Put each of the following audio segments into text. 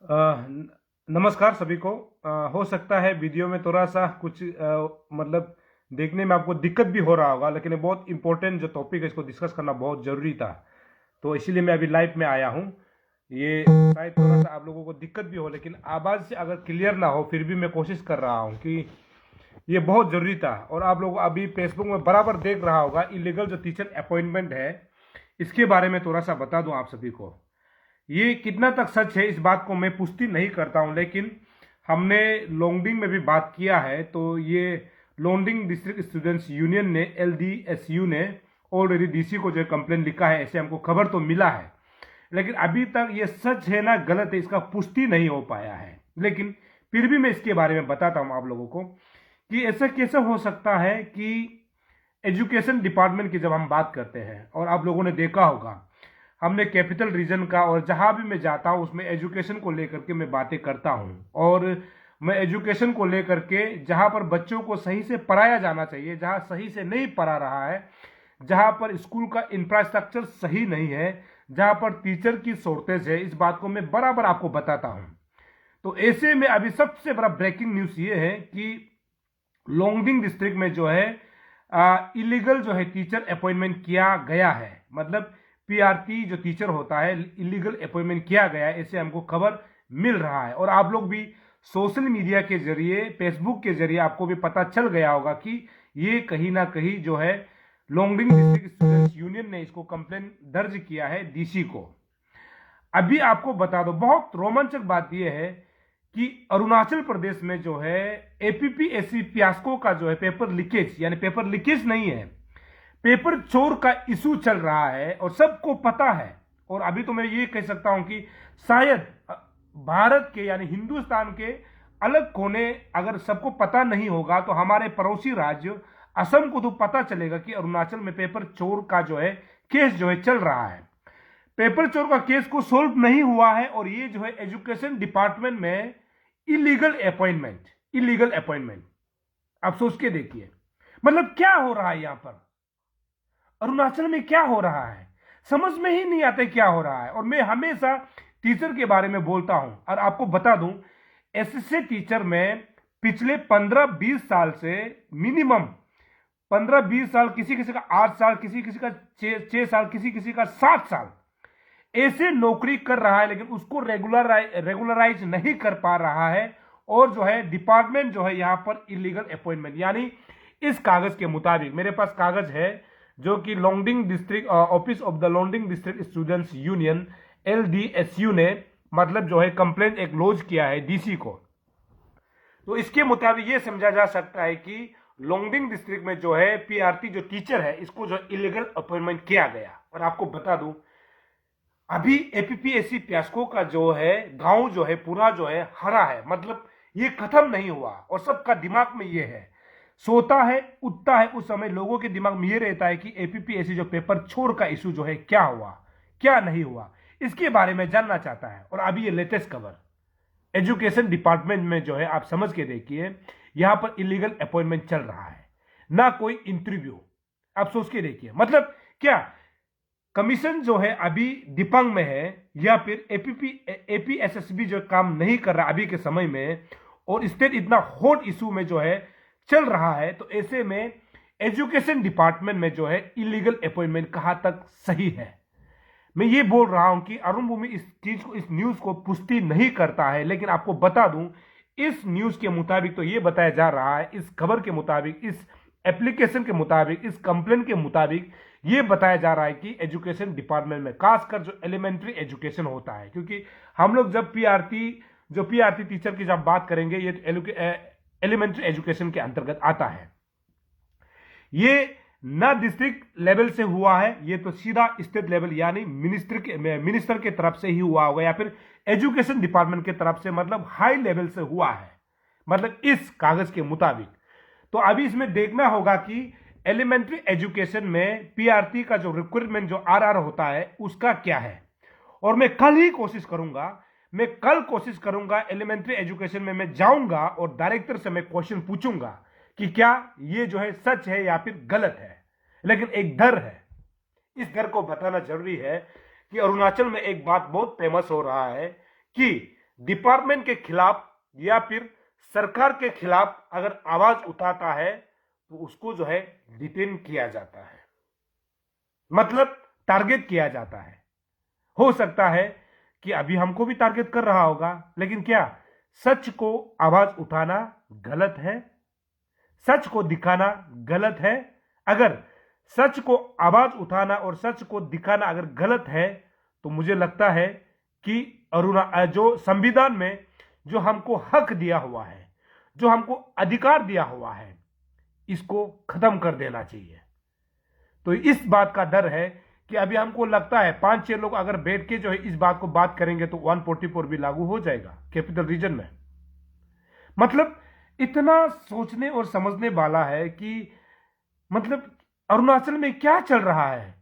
नमस्कार सभी को। हो सकता है वीडियो में थोड़ा सा कुछ मतलब देखने में आपको दिक्कत भी हो रहा होगा, लेकिन ये बहुत इंपॉर्टेंट जो टॉपिक है इसको डिस्कस करना बहुत ज़रूरी था। तो इसीलिए मैं अभी लाइव में आया हूँ। ये शायद थोड़ा सा आप लोगों को दिक्कत भी हो, लेकिन आवाज़ से अगर क्लियर ना हो फिर भी मैं कोशिश कर रहा हूँ कि ये बहुत ज़रूरी था। और आप लोग अभी फेसबुक में बराबर देख रहा होगा, इलीगल जो टीचर अपॉइंटमेंट है इसके बारे में थोड़ा सा बता दूं आप सभी को। ये कितना तक सच है इस बात को मैं पुष्टि नहीं करता हूं, लेकिन हमने लोंगडिंग में भी बात किया है। तो ये लोंगडिंग डिस्ट्रिक्ट स्टूडेंट्स यूनियन ने LDSU ने ऑलरेडी DC को जो कंप्लेन लिखा है, ऐसे हमको खबर तो मिला है, लेकिन अभी तक ये सच है ना गलत है इसका पुष्टि नहीं हो पाया है। लेकिन फिर भी मैं इसके बारे में बताता हूं आप लोगों को कि ऐसा कैसे हो सकता है कि एजुकेशन डिपार्टमेंट की जब हम बात करते हैं, और आप लोगों ने देखा होगा हमने कैपिटल रीजन का और जहां भी मैं जाता हूं उसमें एजुकेशन को लेकर के मैं बातें करता हूं। और मैं एजुकेशन को लेकर के जहां पर बच्चों को सही से पढ़ाया जाना चाहिए, जहां सही से नहीं पढ़ा रहा है, जहां पर स्कूल का इंफ्रास्ट्रक्चर सही नहीं है, जहां पर टीचर की शॉर्टेज है, इस बात को मैं बराबर आपको बताता हूं। तो ऐसे में अभी सबसे बड़ा ब्रेकिंग न्यूज ये है कि लोंगडिंग डिस्ट्रिक्ट में जो है इलीगल जो है टीचर अपॉइंटमेंट किया गया है। मतलब PRT जो टीचर होता है इलीगल अपॉइंटमेंट किया गया है, ऐसे हमको खबर मिल रहा है। और आप लोग भी सोशल मीडिया के जरिए, फेसबुक के जरिए आपको भी पता चल गया होगा कि ये कहीं ना कहीं जो है लोंगडिंग डिस्ट्रिक्ट स्टूडेंट्स यूनियन ने इसको कंप्लेन दर्ज किया है DC को। अभी आपको बता दो, बहुत रोमांचक बात यह है कि अरुणाचल प्रदेश में जो है APPSC फियास्को का जो है पेपर लीकेज, यानी पेपर लीकेज नहीं है, पेपर चोर का इशू चल रहा है और सबको पता है। और अभी तो मैं ये कह सकता हूं कि शायद भारत के यानी हिंदुस्तान के अलग कोने अगर सबको पता नहीं होगा तो हमारे पड़ोसी राज्य असम को तो पता चलेगा कि अरुणाचल में पेपर चोर का जो है केस जो है चल रहा है। पेपर चोर का केस को सोल्व नहीं हुआ है और ये जो है एजुकेशन डिपार्टमेंट में इलीगल अपॉइंटमेंट आप सोच के देखिए, मतलब क्या हो रहा है यहां पर अरुणाचल में, क्या हो रहा है समझ में ही नहीं आता क्या हो रहा है। और मैं हमेशा टीचर के बारे में बोलता हूं और आपको बता दूं, SSC टीचर में पिछले 15-20 साल से मिनिमम 15-20 साल, किसी किसी का 8 साल, किसी किसी का 6 साल, किसी किसी का 7 साल ऐसे नौकरी कर रहा है, लेकिन उसको रेगुलराइज नहीं कर पा रहा है। और जो है डिपार्टमेंट जो है यहां पर इलीगल अपॉइंटमेंट, यानी इस कागज के मुताबिक, मेरे पास कागज है जो कि Longding district office of the Longding district students union LDSU ने मतलब जो है कंप्लेंट एक लॉन्च किया है DC को। तो इसके मुताबिक ये समझा जा सकता है कि लोंगडिंग डिस्ट्रिक्ट में जो है PRT जो टीचर है इसको जो इलीगल अपॉइंटमेंट किया गया। और आपको बता दूं, अभी APPSC फियास्को का जो है गांव जो है पूरा जो है हरा है, मतलब ये खत्म नहीं हुआ। और सबका दिमाग में ये है, सोता है उठता है उस समय लोगों के दिमाग में ये रहता है कि APPSC जो पेपर छोड़ का इशू जो है क्या हुआ क्या नहीं हुआ, इसके बारे में जानना चाहता है। और अभी ये लेटेस्ट खबर एजुकेशन डिपार्टमेंट में जो है आप समझ के देखिए, यहां पर इलीगल अपॉइंटमेंट चल रहा है, ना कोई इंटरव्यू। आप सोच के देखिए, मतलब क्या कमीशन जो है अभी दिपंग में है, या फिर APSSB जो काम नहीं कर रहा अभी के समय में, और स्टेट इतना हॉट इशू में जो है चल रहा है। तो ऐसे में एजुकेशन डिपार्टमेंट में जो है इलीगल अपॉइंटमेंट कहां तक सही है। मैं ये बोल रहा हूं कि अरुण भूमि इस चीज को, इस न्यूज को पुष्टि नहीं करता है, लेकिन आपको बता दूं इस न्यूज के मुताबिक तो ये बताया जा रहा है, इस खबर के मुताबिक, इस एप्लीकेशन के मुताबिक, इस कंप्लेंट के मुताबिक ये बताया जा रहा है कि एजुकेशन डिपार्टमेंट में खासकर जो एलिमेंट्री एजुकेशन होता है, क्योंकि हम लोग जब PRT टीचर की जब बात करेंगे ये एलिमेंट्री एजुकेशन के अंतर्गत आता है। ये ना डिस्ट्रिक्ट लेवल से हुआ है, ये तो सीधा स्टेट लेवल यानी मिनिस्टर के तरफ से ही हुआ होगा, या फिर एजुकेशन डिपार्टमेंट के तरफ से, मतलब हाई लेवल से हुआ है, मतलब इस कागज के मुताबिक। तो अभी इसमें देखना होगा कि एलिमेंट्री एजुकेशन में PRT का जो रिक्रूटमेंट जो RR होता है उसका क्या है। और मैं कल कोशिश करूंगा एलिमेंट्री एजुकेशन में मैं जाऊंगा और डायरेक्टर से मैं क्वेश्चन पूछूंगा कि क्या ये जो है सच है या फिर गलत है। लेकिन एक डर है, इस डर को बताना जरूरी है कि अरुणाचल में एक बात बहुत फेमस हो रहा है कि डिपार्टमेंट के खिलाफ या फिर सरकार के खिलाफ अगर आवाज उठाता है तो उसको जो है डिटेन किया जाता है, मतलब टारगेट किया जाता है। हो सकता है कि अभी हमको भी टारगेट कर रहा होगा, लेकिन क्या सच को आवाज उठाना गलत है? सच को दिखाना गलत है? अगर सच को आवाज उठाना और सच को दिखाना अगर गलत है तो मुझे लगता है कि जो संविधान में जो हमको हक दिया हुआ है, जो हमको अधिकार दिया हुआ है, इसको खत्म कर देना चाहिए। तो इस बात का डर है कि अभी हमको लगता है 5-6 लोग अगर बैठ के जो है इस बात को बात करेंगे तो 144 भी लागू हो जाएगा कैपिटल रीजन में। मतलब इतना सोचने और समझने वाला है कि मतलब अरुणाचल में क्या चल रहा है।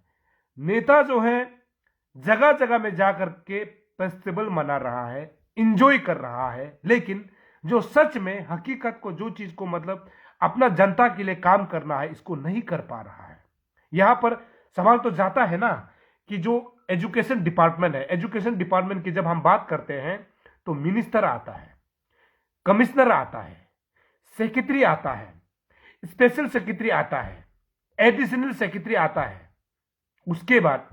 नेता जो है जगह जगह में जाकर के फेस्टिवल मना रहा है, इंजॉय कर रहा है, लेकिन जो सच में हकीकत को, जो चीज को मतलब अपना जनता के लिए काम करना है, इसको नहीं कर पा रहा है। यहां पर सवाल तो जाता है ना कि जो एजुकेशन डिपार्टमेंट है, एजुकेशन डिपार्टमेंट की जब हम बात करते हैं तो मिनिस्टर आता है, कमिश्नर आता है, सेक्रेटरी आता है, स्पेशल सेक्रेटरी आता है, एडिशनल सेक्रेटरी आता है, उसके बाद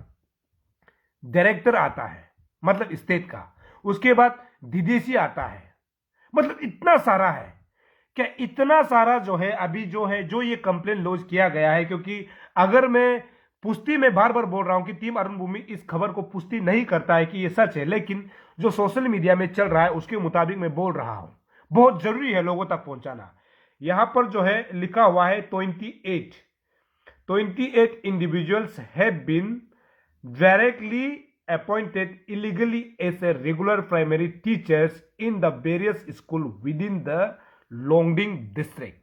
डायरेक्टर आता है मतलब स्टेट का, उसके बाद डीडीसी आता है। मतलब इतना सारा है। क्या इतना सारा जो है अभी जो ये कंप्लेन लॉन्च किया गया है? क्योंकि अगर मैं पुष्टि में बार बार बोल रहा हूं कि टीम अरुण भूमि इस खबर को पुष्टि नहीं करता है कि ये सच है, लेकिन जो सोशल मीडिया में चल रहा है उसके मुताबिक मैं बोल रहा हूं। बहुत जरूरी है लोगों तक पहुंचाना। यहां पर जो है लिखा हुआ है 28 individuals have been directly appointed illegally as a regular primary teachers in the various school within the Longding district.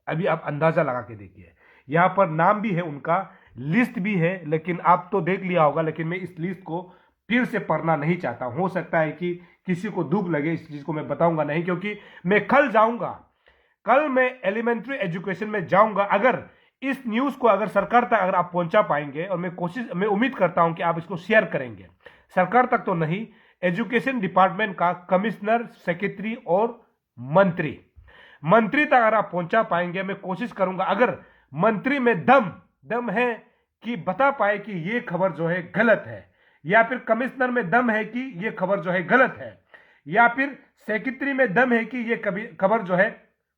अभी आप अंदाजा लगा के देखिए, यहां पर नाम भी है उनका, लिस्ट भी है, लेकिन आप तो देख लिया होगा, लेकिन मैं इस लिस्ट को फिर से पढ़ना नहीं चाहता। हो सकता है कि किसी को दुख लगे, इस चीज को मैं बताऊंगा नहीं, क्योंकि मैं कल जाऊंगा, कल मैं एलिमेंट्री एजुकेशन में जाऊंगा। अगर इस न्यूज को अगर सरकार तक अगर आप पहुंचा पाएंगे, और मैं उम्मीद करता हूं कि आप इसको शेयर करेंगे, सरकार तक तो नहीं, एजुकेशन डिपार्टमेंट का कमिश्नर, सेक्रेटरी और मंत्री तक अगर आप पहुंचा पाएंगे, मैं कोशिश करूंगा। अगर मंत्री में दम है कि बता पाए कि ये खबर जो है गलत है, या फिर कमिश्नर में दम है कि ये खबर जो है गलत है, या फिर सेक्रेटरी में दम है कि ये खबर जो है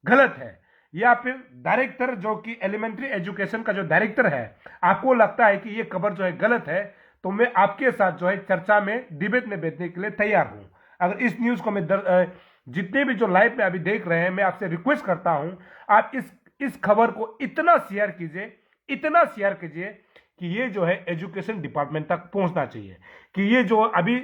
गलत है, या फिर डायरेक्टर जो कि एलिमेंट्री एजुकेशन का जो डायरेक्टर है, आपको लगता है कि ये खबर जो है गलत है, तो मैं आपके साथ जो है चर्चा में, डिबेट में बैठने के लिए तैयार हूं। अगर इस न्यूज को मैं जितने भी जो लाइव में अभी देख रहे हैं, मैं आपसे रिक्वेस्ट करता हूं, आप इस खबर को इतना शेयर कीजिए कि ये जो है एजुकेशन डिपार्टमेंट तक पहुंचना चाहिए कि ये जो अभी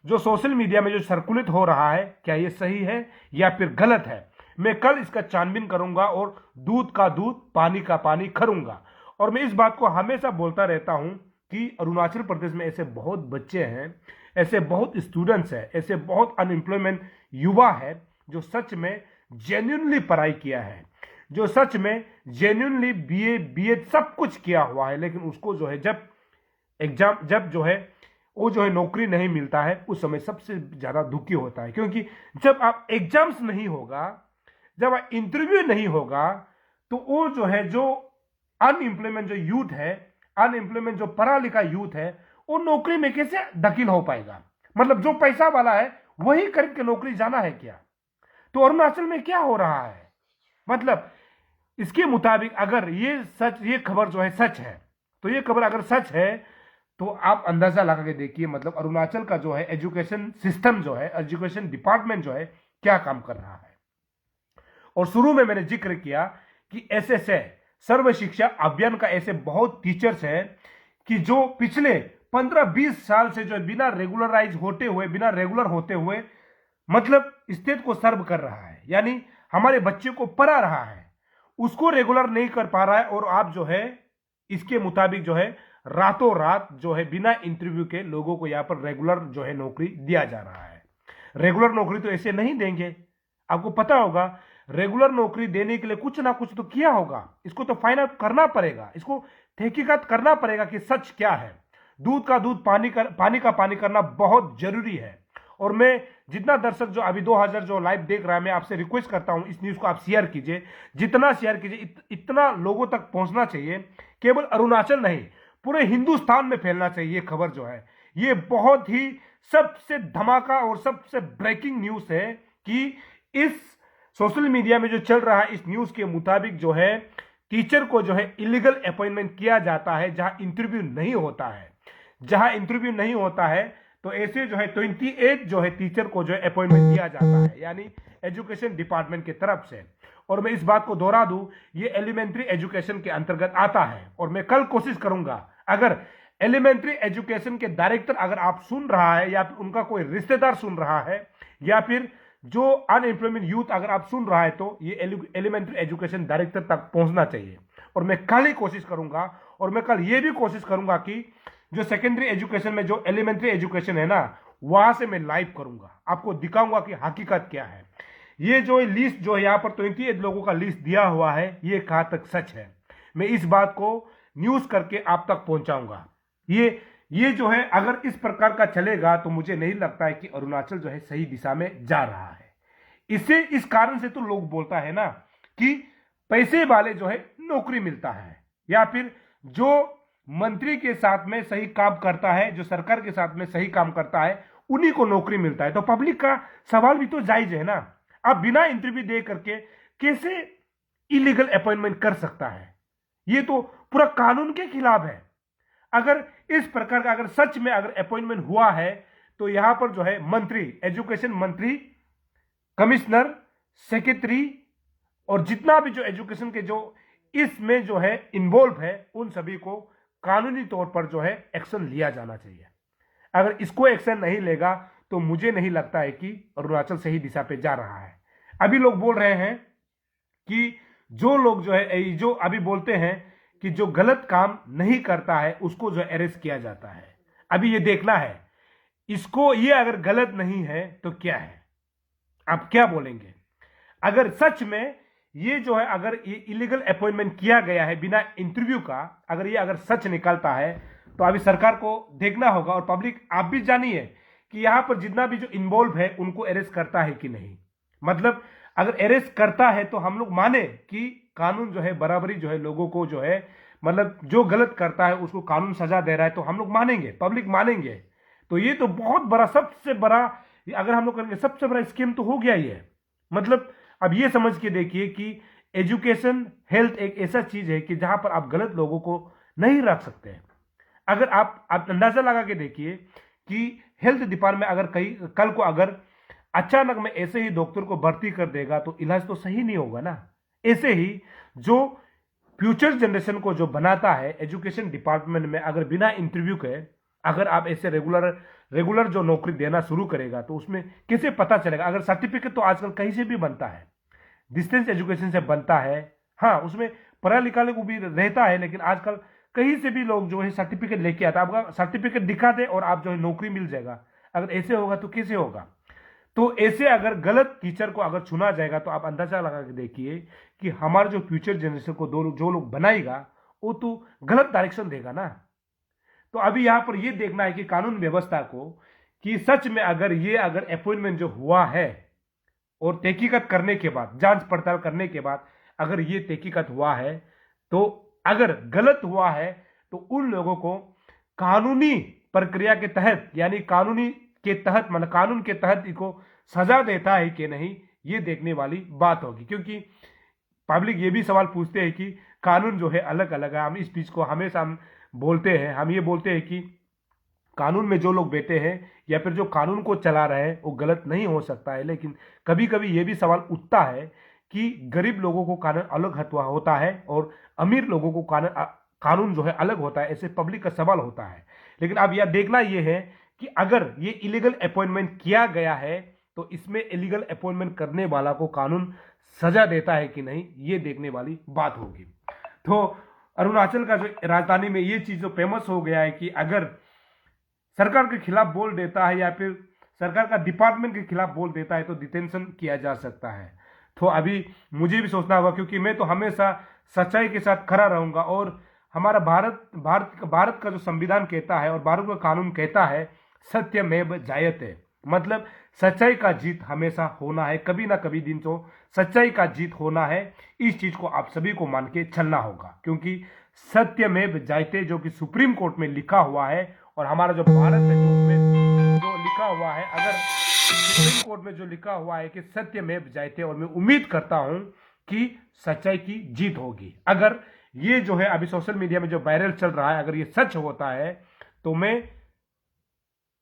जो सोशल मीडिया में जो सर्कुलेट हो रहा है, क्या ये सही है या फिर गलत है। मैं कल इसका छानबीन करूंगा और दूध का दूध, पानी का पानी करूंगा। और मैं इस बात को हमेशा बोलता रहता हूं कि अरुणाचल प्रदेश में ऐसे बहुत बच्चे हैं, ऐसे बहुत स्टूडेंट्स हैं, ऐसे बहुत अनएम्प्लॉयमेंट युवा है जो सच में जेन्युइनली पढ़ाई किया है, जो सच में जेन्युइनली बीए सब कुछ किया हुआ है, लेकिन उसको जो है जब जो है वो जो है नौकरी नहीं मिलता है, उस समय सबसे ज्यादा दुखी होता है। क्योंकि जब आप एग्जाम्स नहीं होगा, जब इंटरव्यू नहीं होगा, तो वो जो है जो अनएम्प्लॉयमेंट जो यूथ है, अनएम्प्लॉयमेंट जो पढ़ा लिखा यूथ है, वो नौकरी में कैसे दाखिल हो पाएगा। मतलब जो पैसा वाला है वही खरीद के नौकरी जाना है क्या? तो अरुणाचल में क्या हो रहा है? मतलब इसके मुताबिक अगर ये खबर जो है सच है, तो ये खबर अगर सच है तो आप अंदाजा लगा के देखिए, मतलब अरुणाचल का जो है एजुकेशन सिस्टम जो है, एजुकेशन डिपार्टमेंट जो है क्या काम कर रहा है। और शुरू में मैंने जिक्र किया कि एसएसए सर्व शिक्षा अभियान का ऐसे बहुत टीचर्स हैं कि जो पिछले 15-20 साल से जो बिना रेगुलर होते हुए मतलब स्टेट को सर्व कर रहा है, यानी हमारे बच्चे को पढ़ा रहा है, उसको रेगुलर नहीं कर पा रहा है। और आप जो है इसके मुताबिक जो है रातों रात जो है बिना इंटरव्यू के लोगों को यहां पर रेगुलर जो है नौकरी दिया जा रहा है। रेगुलर नौकरी तो ऐसे नहीं देंगे, आपको पता होगा। रेगुलर नौकरी देने के लिए कुछ ना कुछ तो किया होगा, इसको तो फाइंड आउट करना पड़ेगा, इसको तहकीकात करना पड़ेगा कि सच क्या है। दूध का दूध, पानी का पानी करना बहुत जरूरी है। और मैं जितना दर्शक जो अभी 2000 जो लाइव देख रहा है, मैं आपसे रिक्वेस्ट करता हूं इस न्यूज को आप शेयर कीजिए, जितना शेयर कीजिए इतना लोगों तक पहुंचना चाहिए। केवल अरुणाचल नहीं, पूरे हिंदुस्तान में फैलना चाहिए ये खबर जो है। ये बहुत ही सबसे धमाका और सबसे ब्रेकिंग न्यूज है कि इस सोशल मीडिया में जो चल रहा है, इस न्यूज के मुताबिक जो है टीचर को जो है इलीगल अपॉइंटमेंट किया जाता है जहां इंटरव्यू नहीं होता है। जहां इंटरव्यू नहीं होता है तो ऐसे जो है 28 जो है टीचर को जो है अपॉइंटमेंट दिया जाता है, यानी एजुकेशन डिपार्टमेंट की तरफ से। और मैं इस बात को दोहरा दूं, ये एलिमेंट्री एजुकेशन के अंतर्गत आता है। और मैं कल कोशिश करूंगा, अगर एलिमेंट्री एजुकेशन के डायरेक्टर अगर आप सुन रहा है, या फिर उनका कोई रिश्तेदार सुन रहा है, या फिर जो अनएम्प्लॉयमेंट यूथ अगर आप सुन रहा है, तो ये एलिमेंट्री एजुकेशन डायरेक्टर तक पहुंचना चाहिए। और मैं कल ही कोशिश करूंगा, और मैं कल ये भी कोशिश करूंगा कि जो सेकेंडरी एजुकेशन में जो एलिमेंट्री एजुकेशन है ना, वहां से मैं लाइव करूंगा, आपको दिखाऊंगा कि हकीकत क्या है। ये जो लिस्ट जो है यहाँ पर 28 लोगों का लिस्ट दिया हुआ है, ये कहां तक सच है, मैं इस बात को न्यूज करके आप तक पहुंचाऊंगा। ये जो है अगर इस प्रकार का चलेगा तो मुझे नहीं लगता है कि अरुणाचल जो है सही दिशा में जा रहा है। इससे इस कारण से तो लोग बोलता है ना कि पैसे वाले जो है नौकरी मिलता है, या फिर जो मंत्री के साथ में सही काम करता है, जो सरकार के साथ में सही काम करता है, उन्हीं को नौकरी मिलता है। तो पब्लिक का सवाल भी तो जायज है ना, आप बिना इंटरव्यू दे करके कैसे इलीगल अपॉइंटमेंट कर सकता है? ये तो पूरा कानून के खिलाफ है। अगर इस प्रकार का अगर सच में अगर अपॉइंटमेंट हुआ है तो यहां पर जो है मंत्री, एजुकेशन मंत्री, कमिश्नर, सेक्रेटरी और जितना भी जो एजुकेशन के जो इसमें जो है इन्वॉल्व है, उन सभी को कानूनी तौर पर जो है एक्शन लिया जाना चाहिए। अगर इसको एक्शन नहीं लेगा तो मुझे नहीं लगता है कि अरुणाचल सही दिशा पे जा रहा है। अभी लोग बोल रहे हैं कि जो लोग जो है जो अभी बोलते हैं कि जो गलत काम नहीं करता है उसको जो अरेस्ट किया जाता है। अभी ये देखना है इसको, ये अगर गलत नहीं है तो क्या है, आप क्या बोलेंगे? अगर सच में ये जो है अगर ये इलीगल अपॉइंटमेंट किया गया है बिना इंटरव्यू का, अगर ये अगर सच निकलता है तो अभी सरकार को देखना होगा, और पब्लिक आप भी जानिए कि यहां पर जितना भी जो इन्वॉल्व है उनको अरेस्ट करता है कि नहीं। मतलब अगर अरेस्ट करता है तो हम लोग माने कि कानून जो है बराबरी जो है लोगों को जो है, मतलब जो गलत करता है उसको कानून सजा दे रहा है, तो हम लोग मानेंगे, पब्लिक मानेंगे। तो ये तो बहुत बड़ा, सबसे बड़ा, अगर हम लोग करेंगे सबसे बड़ा स्कीम तो हो गया ये। मतलब अब ये समझ के देखिए कि एजुकेशन, हेल्थ एक ऐसा चीज है कि जहां पर आप गलत लोगों को नहीं रख सकते। अगर आप अंदाजा लगा के देखिए कि हेल्थ डिपार्टमेंट अगर कल को अगर अचानक में ऐसे ही डॉक्टर को भर्ती कर देगा तो इलाज तो सही नहीं होगा ना। ऐसे ही जो फ्यूचर जनरेशन को जो बनाता है एजुकेशन डिपार्टमेंट में, अगर बिना इंटरव्यू के अगर आप ऐसे रेगुलर जो नौकरी देना शुरू करेगा तो उसमें कैसे पता चलेगा? अगर सर्टिफिकेट तो आजकल कहीं से भी बनता है, डिस्टेंस एजुकेशन से बनता है, हाँ उसमें पढ़ा लिखा को भी रहता है, लेकिन आजकल कहीं से भी लोग जो है सर्टिफिकेट लेके आता है, आपका सर्टिफिकेट दिखा दे और आप जो है नौकरी मिल जाएगा। अगर ऐसे होगा तो कैसे होगा? तो ऐसे अगर गलत टीचर को अगर चुना जाएगा तो आप अंदाजा लगा के देखिए कि हमारे जो फ्यूचर जनरेशन को जो लोग बनाएगा वो तो गलत डायरेक्शन देगा ना। तो अभी यहां पर ये देखना है कि कानून व्यवस्था को कि सच में अगर ये अगर अपॉइंटमेंट जो हुआ है और तहकीकात करने के बाद, जांच पड़ताल करने के बाद अगर ये तहकीकात हुआ है, तो अगर गलत हुआ है तो उन लोगों को कानूनी प्रक्रिया के तहत, यानी कानूनी के तहत, मतलब कानून के तहत इनको सजा देता है कि नहीं, ये देखने वाली बात होगी। क्योंकि पब्लिक ये भी सवाल पूछते हैं कि कानून जो है अलग अलग है। हम इस चीज को हमेशा हम बोलते हैं, हम ये बोलते हैं कि कानून में जो लोग बैठे हैं या फिर जो कानून को चला रहे हैं वो गलत नहीं हो सकता है, लेकिन कभी कभी ये भी सवाल उठता है कि गरीब लोगों को कानून अलग होता है और अमीर लोगों को कानून जो है अलग होता है, ऐसे पब्लिक का सवाल होता है। लेकिन अब यह देखना यह है कि अगर ये इलीगल अपॉइंटमेंट किया गया है तो इसमें इलीगल अपॉइंटमेंट करने वाला को कानून सजा देता है कि नहीं, ये देखने वाली बात होगी। तो अरुणाचल का जो राजधानी में ये चीज जो फेमस हो गया है कि अगर सरकार के खिलाफ बोल देता है या फिर सरकार का डिपार्टमेंट के खिलाफ बोल देता है तो डिटेंशन किया जा सकता है। तो अभी मुझे भी सोचना होगा, क्योंकि मैं तो हमेशा सच्चाई के साथ खड़ा रहूंगा और हमारा भारत का जो संविधान कहता है और भारत का कानून कहता है सत्यमेव जयते, मतलब सच्चाई का जीत हमेशा होना है, कभी ना कभी दिन तो सच्चाई का जीत होना है। इस चीज को आप सभी को मान के चलना होगा, क्योंकि सत्यमेव जयते जो कि सुप्रीम कोर्ट में लिखा हुआ है, और हमारा जो भारत है जो उसमें जो लिखा हुआ है, अगर सुप्रीम कोर्ट में जो लिखा हुआ है कि सत्यमेव जयते, और मैं उम्मीद करता हूं कि सच्चाई की जीत होगी। अगर ये जो है अभी सोशल मीडिया में जो वायरल चल रहा है, अगर ये सच होता है तो मैं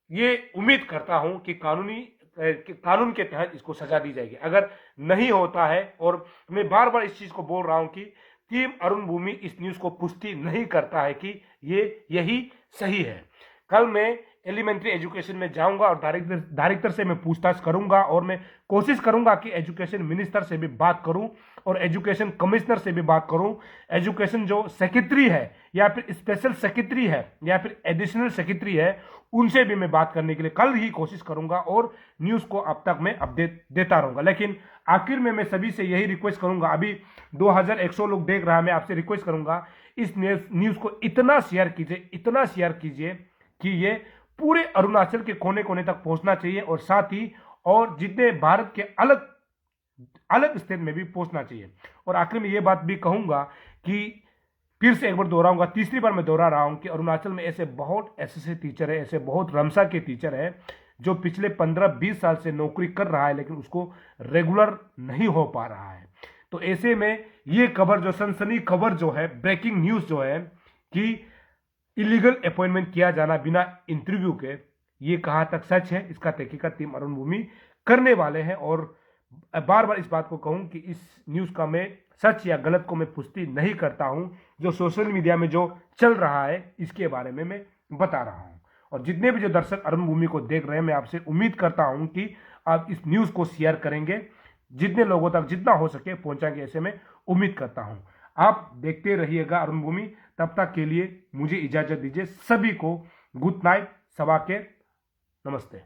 ये उम्मीद करता हूं कि कानून के तहत इसको सजा दी जाएगी। अगर नहीं होता है, और मैं बार बार इस चीज को बोल रहा हूं कि टीम अरुण भूमि इस न्यूज को पुष्टि नहीं करता है कि यही सही है। कल मैं एलिमेंट्री एजुकेशन में जाऊंगा और डायरेक्टर से मैं पूछताछ करूंगा, और मैं कोशिश करूंगा कि एजुकेशन मिनिस्टर से भी बात करूं और एजुकेशन कमिश्नर से भी बात करूं। एजुकेशन जो सेक्रेटरी है, या फिर स्पेशल सेक्रेटरी है, या फिर एडिशनल सेक्रेटरी है, उनसे भी मैं बात करने के लिए कल ही कोशिश करूंगा, और न्यूज को अब तक मैं अपडेट देता रहूंगा। लेकिन आखिर में मैं सभी से यही रिक्वेस्ट करूंगा, अभी 2100 लोग देख रहा है, मैं आपसे रिक्वेस्ट करूंगा इस न्यूज को इतना शेयर कीजिए कि ये पूरे अरुणाचल के कोने कोने तक पहुंचना चाहिए, और साथ ही और जितने भारत के अलग अलग स्टेट में भी पहुंचना चाहिए। और आखिर में ये बात भी कहूंगा कि फिर से एक बार दोहराऊंगा, तीसरी बार मैं दोहरा रहा हूं कि अरुणाचल में ऐसे बहुत ऐसे टीचर है, ऐसे बहुत रमसा के टीचर है जो पिछले 15-20 साल से नौकरी कर रहा है, लेकिन उसको रेगुलर नहीं हो पा रहा है। तो ऐसे में ये खबर जो सनसनी खबर जो है, ब्रेकिंग न्यूज जो है कि इलीगल अपॉइंटमेंट किया जाना बिना इंटरव्यू के, ये कहां तक सच है, इसका तहकीकात टीम अरुण भूमि करने वाले हैं। और बार बार इस बात को कहूं कि इस न्यूज का मैं सच या गलत को मैं पुष्टि नहीं करता हूं, जो सोशल मीडिया में जो चल रहा है इसके बारे में मैं बता रहा हूं। और जितने भी जो दर्शक अरुण भूमि को देख रहे हैं, मैं आपसे उम्मीद करता हूं कि आप इस न्यूज को शेयर करेंगे, जितने लोगों तक जितना हो सके पहुंचाएंगे, ऐसे में उम्मीद करता हूं। आप देखते रहिएगा अरुण भूमि। तब तक के लिए मुझे इजाजत दीजिए। सभी को गुड नाइट, सवा के नमस्ते।